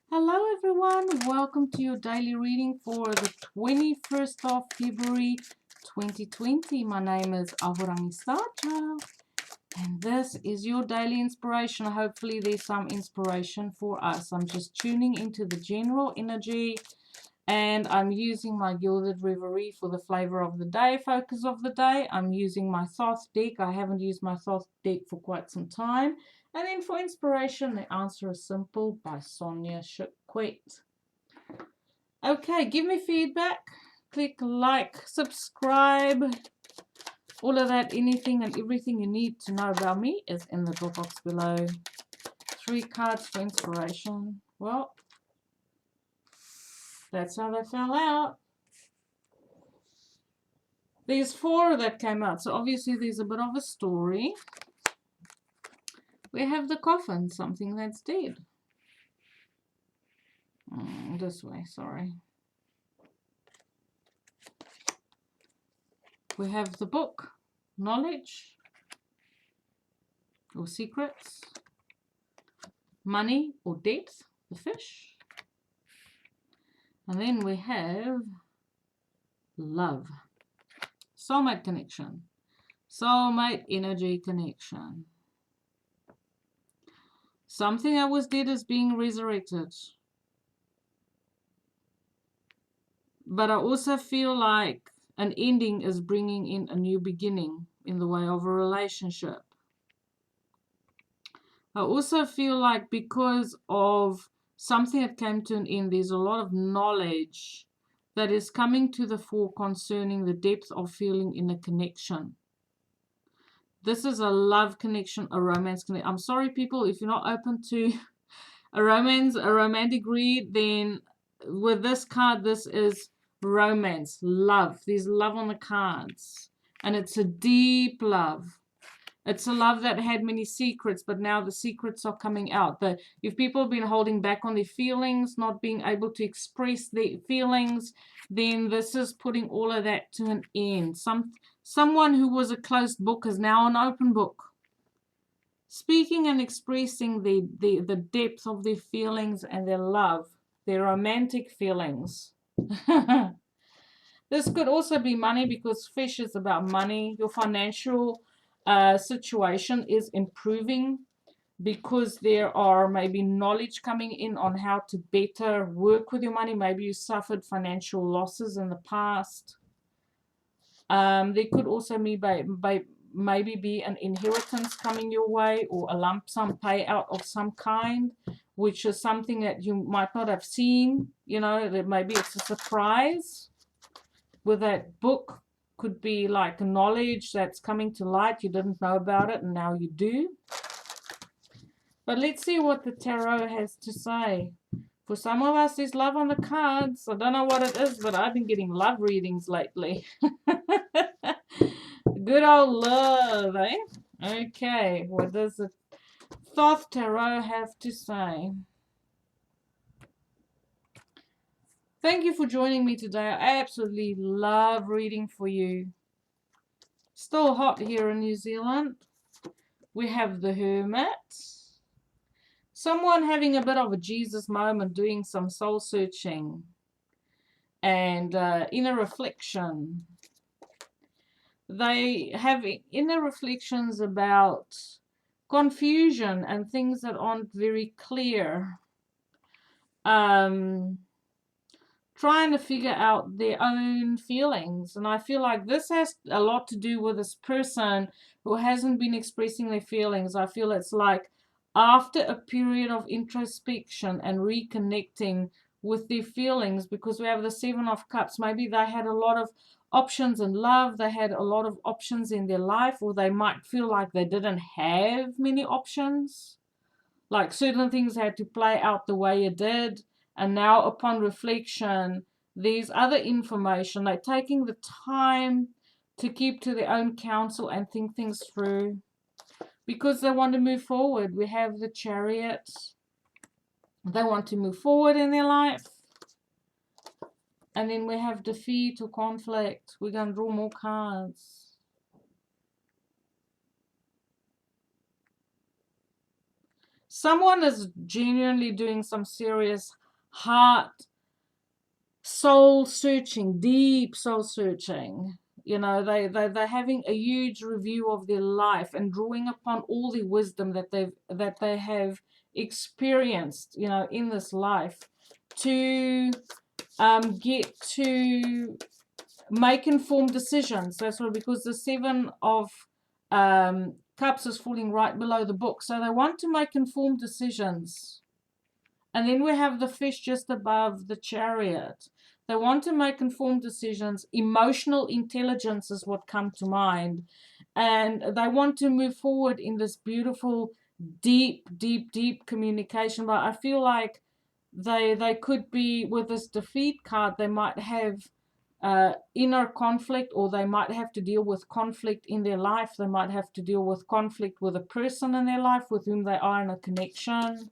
Hello everyone, welcome to your daily reading for the 21st of February 2020. My name is Ahorangi Starchild and this is your daily inspiration. Hopefully there's some inspiration for us. I'm just tuning into the general energy and I'm using my Gilded Reverie for the flavor of the day, focus of the day. I'm using my Thoth deck. I haven't used my Thoth deck for quite some time. And then for inspiration, the answer is simple by Sonia Chiquette. Okay, give me feedback. Click like, subscribe. All of that, anything and everything you need to know about me is in the drop box below. 3 cards for inspiration. Well, that's how they fell out. There's 4 that came out, so obviously there's a bit of a story. We have the coffin, something that's dead. This way, sorry. We have the book, knowledge or secrets, money or depth, the fish. And then we have love, soulmate connection, soulmate energy connection. Something that was dead is being resurrected. But I also feel like an ending is bringing in a new beginning in the way of a relationship. I also feel like because of something that came to an end, there's a lot of knowledge that is coming to the fore concerning the depth of feeling in a connection. This is a love connection, a romance connection. I'm sorry, people, if you're not open to a romantic read, then with this card, this is romance, love. There's love on the cards, and it's a deep love. It's a love that had many secrets, but now the secrets are coming out. But if people have been holding back on their feelings, not being able to express their feelings, then this is putting all of that to an end. Someone who was a closed book is now an open book. Speaking and expressing the depth of their feelings and their love, their romantic feelings. This could also be money, because fish is about money. Your financial situation is improving because there are maybe knowledge coming in on how to better work with your money. Maybe you suffered financial losses in the past. There could also maybe be an inheritance coming your way, or a lump sum payout of some kind, which is something that you might not have seen. You know, that maybe it's a surprise. With that book, could be like knowledge that's coming to light. You didn't know about it and now you do. But let's see what the tarot has to say. For some of us, there's love on the cards. I don't know what it is, but I've been getting love readings lately. Good old love, eh? Okay, what does the Thoth Tarot have to say? Thank you for joining me today. I absolutely love reading for you. Still hot here in New Zealand. We have the Hermit. Someone having a bit of a Jesus moment, doing some soul searching and inner reflection. They have inner reflections about confusion and things that aren't very clear. Trying to figure out their own feelings. And I feel like this has a lot to do with this person who hasn't been expressing their feelings. I feel it's like after a period of introspection and reconnecting with their feelings, because we have the 7 of Cups, maybe they had a lot of options in love, they had a lot of options in their life, or they might feel like they didn't have many options. Like certain things had to play out the way it did. And now upon reflection, there's other information. They're taking the time to keep to their own counsel and think things through because they want to move forward. We have the Chariot. They want to move forward in their life. And then we have defeat or conflict. We're going to draw more cards. someone is genuinely doing some serious heart soul searching, deep soul searching. You know, they're having a huge review of their life and drawing upon all the wisdom that they have experienced, you know, in this life to get to make informed decisions. That's what, because the Seven of Cups is falling right below the book. So they want to make informed decisions. And then we have the fish just above the Chariot. They want to make informed decisions. Emotional intelligence is what comes to mind. And they want to move forward in this beautiful, deep, deep, deep communication. But I feel like they could be, with this defeat card, they might have inner conflict, or they might have to deal with conflict in their life. They might have to deal with conflict with a person in their life with whom they are in a connection.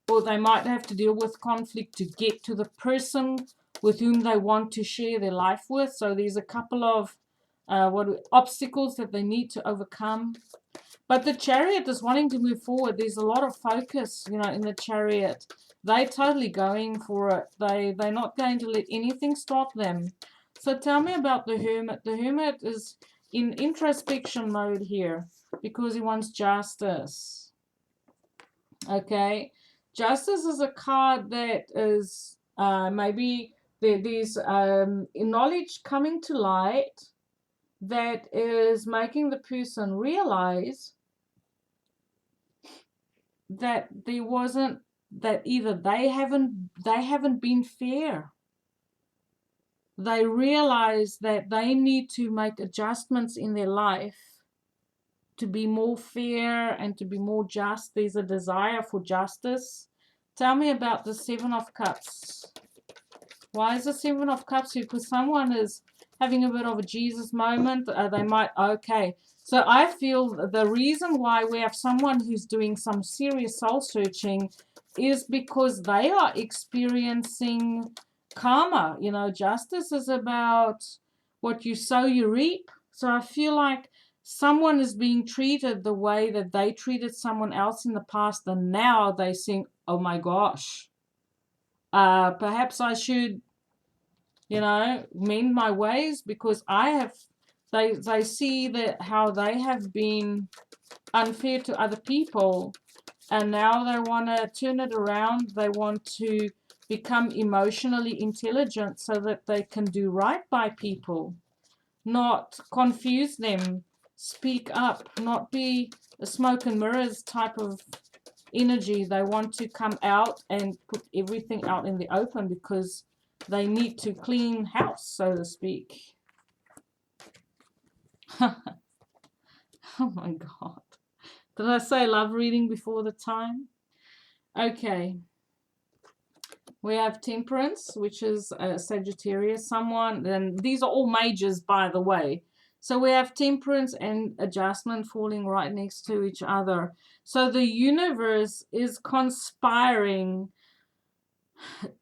Or they might have to deal with conflict to get to the person with whom they want to share their life with. So there's a couple of obstacles that they need to overcome. But the Chariot is wanting to move forward. There's a lot of focus, you know, in the Chariot. They're totally going for it. They're not going to let anything stop them. So tell me about the Hermit. The Hermit is in introspection mode here because he wants justice. Okay. Justice is a card that is maybe there's knowledge coming to light that is making the person realize that there wasn't, that either they haven't been fair. They realize that they need to make adjustments in their life to be more fair and to be more just. There's a desire for justice. Tell me about the Seven of Cups. Why is the Seven of Cups here? Because someone is having a bit of a Jesus moment. They might, okay. So I feel the reason why we have someone who's doing some serious soul searching is because they are experiencing karma. You know, justice is about what you sow, you reap. So I feel like someone is being treated the way that they treated someone else in the past, and now they think, oh my gosh, perhaps I should, you know, mend my ways, because I have, they see that how they have been unfair to other people, and now they want to turn it around. They want to become emotionally intelligent so that they can do right by people, not confuse them, speak up, not be a smoke and mirrors type of energy. They want to come out and put everything out in the open because they need to clean house, so to speak. Oh my God. Did I say love reading before the time? Okay. We have Temperance, which is Sagittarius. Someone, and these are all majors, by the way. So we have Temperance and Adjustment falling right next to each other. So the universe is conspiring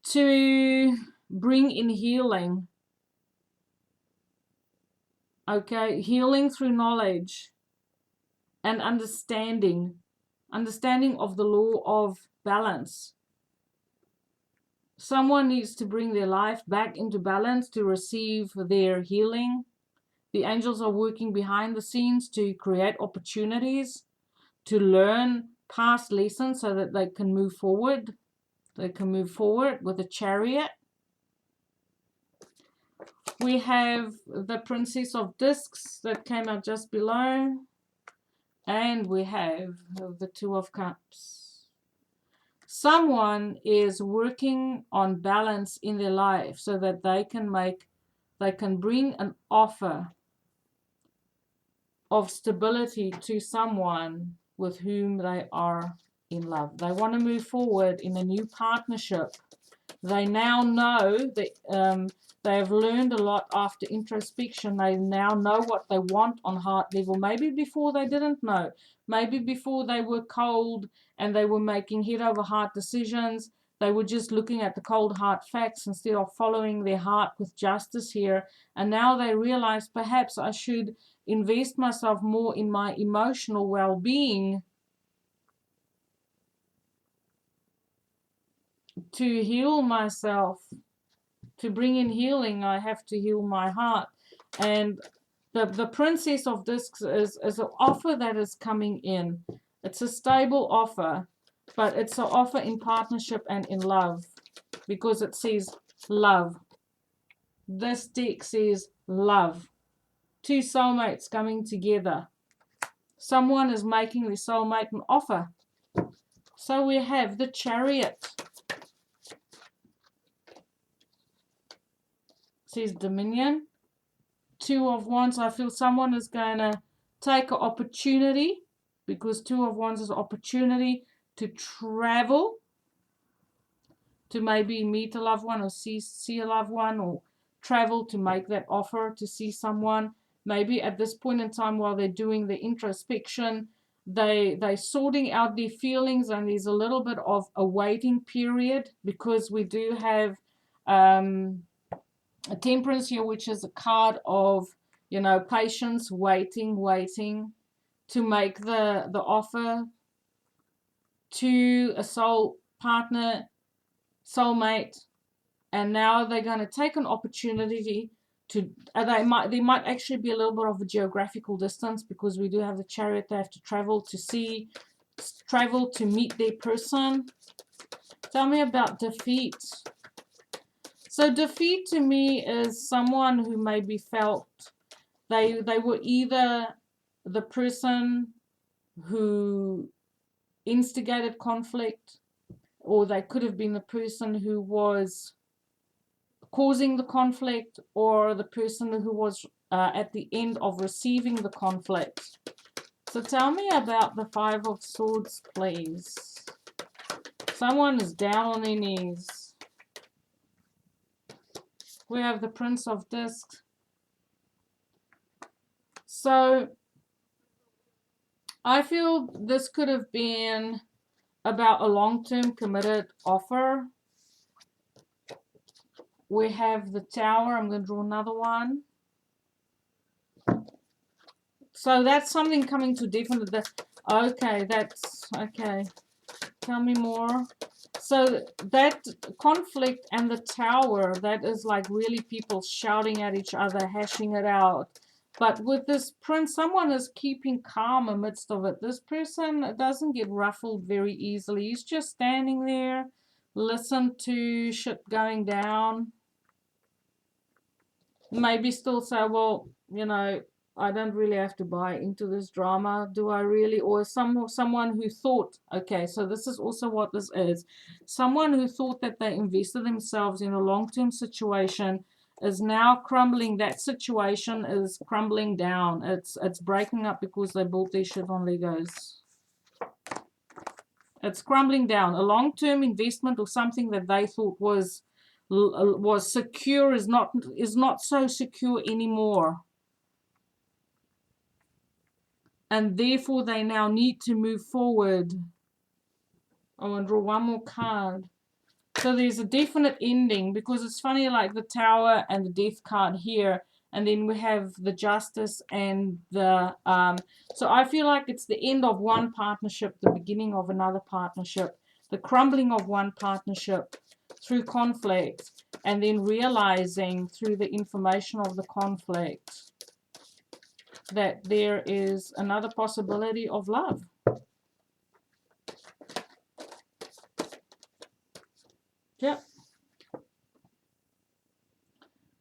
to bring in healing. Okay, healing through knowledge and understanding of the law of balance. Someone needs to bring their life back into balance to receive their healing. The angels are working behind the scenes to create opportunities, to learn past lessons so that they can move forward. They can move forward with a Chariot. We have the Princess of Discs that came out just below. And we have the Two of Cups. Someone is working on balance in their life so that they can bring an offer of stability to someone with whom they are in love. They want to move forward in a new partnership. They now know that they have learned a lot after introspection. They now know what they want on heart level. Maybe before they didn't know. Maybe before they were cold and they were making head over heart decisions. They were just looking at the cold hard facts instead of following their heart with justice here. And now they realize perhaps I should invest myself more in my emotional well-being to heal myself, to bring in healing, I have to heal my heart. And the Princess of Discs is an offer that is coming in. It's a stable offer, but it's an offer in partnership and in love, because it says love. This deck says love. Two soulmates coming together. Someone is making the soulmate an offer. So we have the Chariot. It says Dominion. Two of Wands. I feel someone is going to take an opportunity, because Two of Wands is an opportunity to travel, to maybe meet a loved one or see a loved one, or travel to make that offer to see someone. Maybe at this point in time, while they're doing the introspection, they're sorting out their feelings, and there's a little bit of a waiting period, because we do have a Temperance here, which is a card of, patience, waiting to make the offer to a soul partner, soulmate. And now they're going to take an opportunity to, there might actually be a little bit of a geographical distance, because we do have the Chariot. They have to travel to meet their person. Tell me about defeat. So defeat to me is someone who maybe felt they were either the person who instigated conflict, or they could have been the person who was causing the conflict, or the person who was at the end of receiving the conflict. So tell me about the Five of Swords, please. Someone is down on their knees. We have the Prince of Discs. So I feel this could have been about a long-term committed offer. We have the Tower. I'm going to draw another one. So that's something coming to definitely. Okay, that's okay. Tell me more. So that conflict and the Tower, that is like really people shouting at each other, hashing it out. But with this Prince, someone is keeping calm amidst of it. This person doesn't get ruffled very easily. He's just standing there, listen to shit going down. Maybe still say, well, I don't really have to buy into this drama, do I really? Or someone who thought, okay, so this is also what this is. Someone who thought that they invested themselves in a long-term situation is now crumbling. That situation is crumbling down. It's breaking up because they built their shit on Legos. It's crumbling down. A long-term investment or something that they thought was secure is not so secure anymore. And therefore they now need to move forward. I want to draw one more card. So there's a definite ending, because it's funny, like the Tower and the Death card here, and then we have the Justice and the so I feel like it's the end of one partnership, the beginning of another partnership, the crumbling of one partnership through conflict, and then realizing through the information of the conflict that there is another possibility of love. Yep.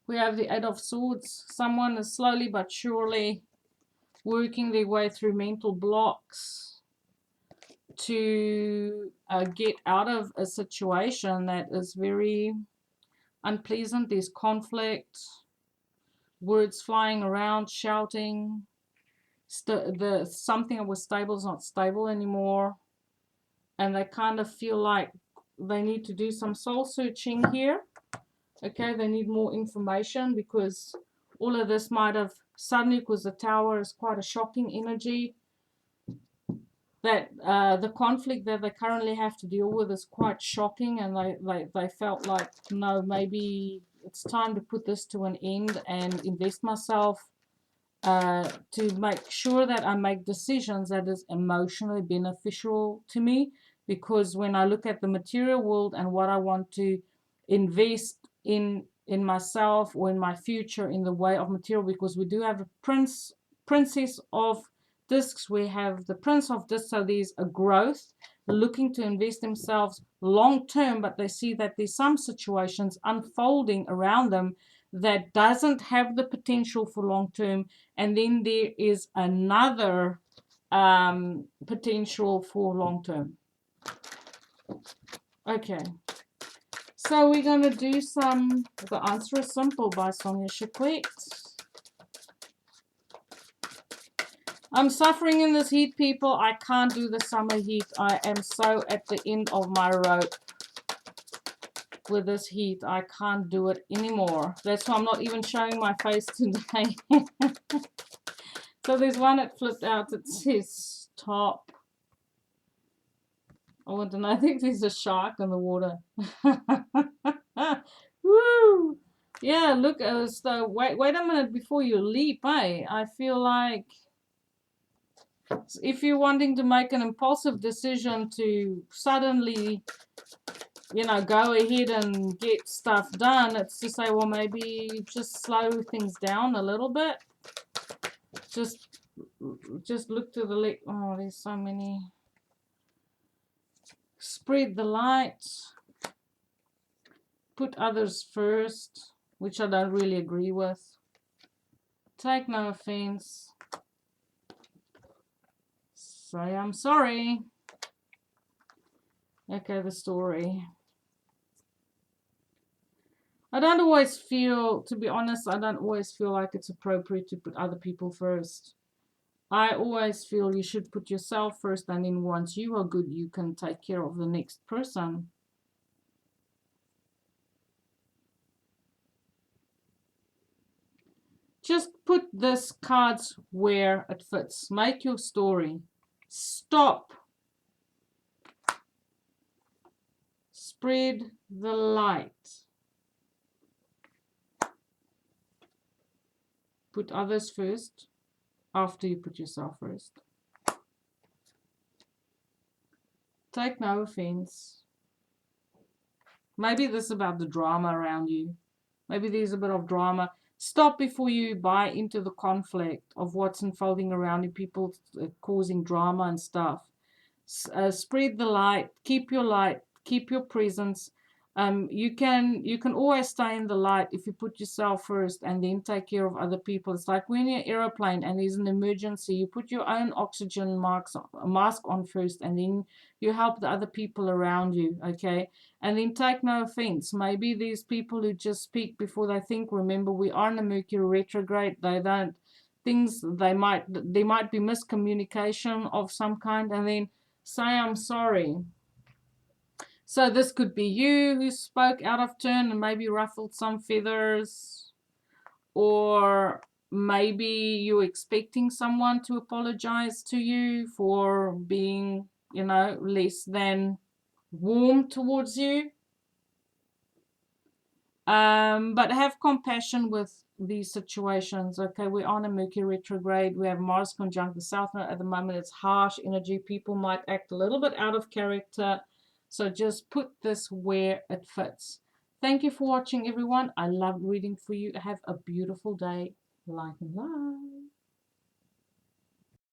We have the Eight of Swords. Someone is slowly but surely working their way through mental blocks to get out of a situation that is very unpleasant. There's conflict, words flying around, shouting. Something that was stable is not stable anymore. And they kind of feel like they need to do some soul searching here. Okay, they need more information, because all of this might have suddenly, because the Tower is quite a shocking energy, that the conflict that they currently have to deal with is quite shocking, and they felt like, no, maybe it's time to put this to an end and invest myself to make sure that I make decisions that is emotionally beneficial to me, because when I look at the material world and what I want to invest in myself or in my future in the way of material, because we do have a princess of discs, we have the prince of discs, so there's a growth looking to invest themselves long term, but they see that there's some situations unfolding around them that doesn't have the potential for long term, and then there is another potential for long term. Okay, so we're going to do some The Answer is Simple by Sonia Chiquette. I'm suffering in this heat, people. I can't do the summer heat. I am so at the end of my rope with this heat. I can't do it anymore. That's why I'm not even showing my face today. So there's one that flipped out that says stop. I want to know. I think there's a shark in the water. Woo! Yeah, look. So wait a minute before you leap, eh? I feel like if you're wanting to make an impulsive decision to suddenly, go ahead and get stuff done, it's to say, well, maybe just slow things down a little bit. Just look to the left. Oh, there's so many. Spread the light. Put others first, which I don't really agree with. Take no offense. Say I'm sorry. Okay, the story. To be honest, I don't always feel like it's appropriate to put other people first. I always feel you should put yourself first, and then once you are good, you can take care of the next person. Just put this cards where it fits. Make your story. Stop. Spread the light. Put others first after you put yourself first. Take no offense. Maybe this is about the drama around you. Maybe there's a bit of drama. Stop before you buy into the conflict of what's unfolding around you, people causing drama and stuff. Spread the light. Keep your light. Keep your presence. You can always stay in the light if you put yourself first and then take care of other people. It's like when you're in an aeroplane and there's an emergency, you put your own oxygen mask on first, and then you help the other people around you, okay? And then take no offense. Maybe there's people who just speak before they think. Remember, we are in a Mercury retrograde. There might be miscommunication of some kind, and then say I'm sorry. So this could be you who spoke out of turn and maybe ruffled some feathers, or maybe you're expecting someone to apologize to you for being, less than warm towards you. But have compassion with these situations. Okay, we're on a Mercury retrograde. We have Mars conjunct the South Node at the moment. It's harsh energy. People might act a little bit out of character. So just put this where it fits. Thank you for watching, everyone. I love reading for you. Have a beautiful day. Light and love.